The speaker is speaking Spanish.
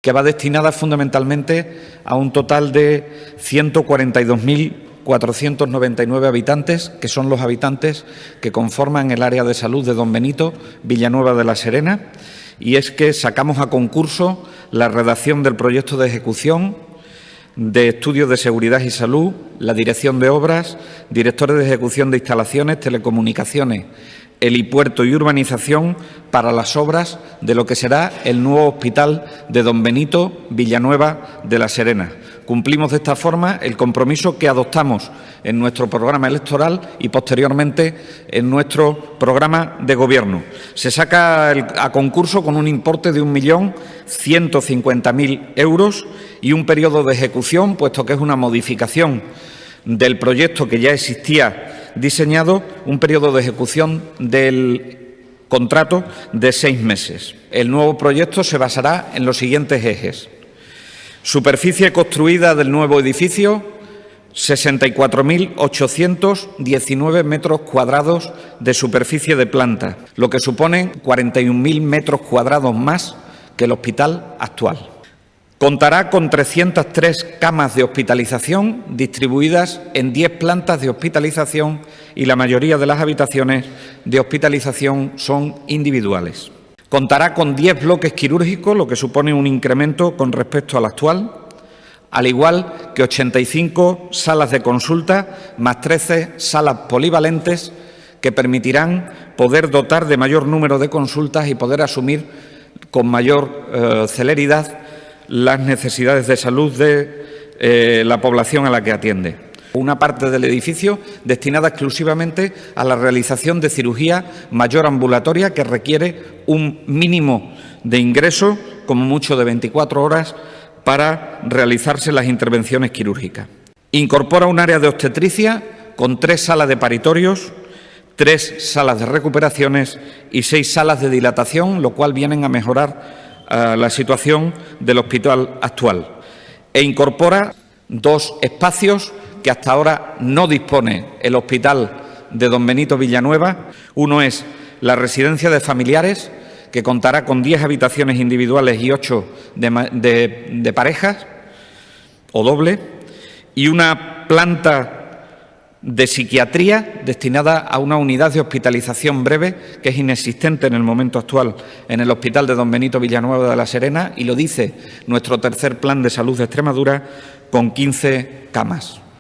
que va destinada fundamentalmente a un total de 142.499 habitantes, que son los habitantes que conforman el área de salud de Don Benito, Villanueva de la Serena, y es que sacamos a concurso la redacción del proyecto de ejecución, de estudios de seguridad y salud, la dirección de obras, directores de ejecución de instalaciones, telecomunicaciones, helipuerto y urbanización para las obras de lo que será el nuevo hospital de Don Benito, Villanueva de la Serena. Cumplimos de esta forma el compromiso que adoptamos en nuestro programa electoral y posteriormente en nuestro programa de Gobierno. Se saca a concurso con un importe de 1.150.000 euros y un periodo de ejecución, puesto que es una modificación del proyecto que ya existía diseñado, un periodo de ejecución del contrato de 6 meses. El nuevo proyecto se basará en los siguientes ejes: superficie construida del nuevo edificio, 64.819 metros cuadrados de superficie de planta, lo que supone 41.000 metros cuadrados más que el hospital actual. Contará con 303 camas de hospitalización distribuidas en 10 plantas de hospitalización y la mayoría de las habitaciones de hospitalización son individuales. Contará con 10 bloques quirúrgicos, lo que supone un incremento con respecto al actual, al igual que 85 salas de consulta más 13 salas polivalentes que permitirán poder dotar de mayor número de consultas y poder asumir con mayor celeridad las necesidades de salud de la población a la que atiende. Una parte del edificio destinada exclusivamente a la realización de cirugía mayor ambulatoria que requiere un mínimo de ingreso, como mucho de 24 horas, para realizarse las intervenciones quirúrgicas. Incorpora un área de obstetricia con 3 salas de paritorios, 3 salas de recuperaciones y 6 salas de dilatación, lo cual vienen a mejorar la situación del hospital actual. E incorpora 2 espacios que hasta ahora no dispone el hospital de Don Benito Villanueva. Uno es la residencia de familiares, que contará con 10 habitaciones individuales y 8 de parejas o doble, y una planta de psiquiatría destinada a una unidad de hospitalización breve que es inexistente en el momento actual en el hospital de Don Benito Villanueva de la Serena, y lo dice nuestro tercer plan de salud de Extremadura, con 15 camas.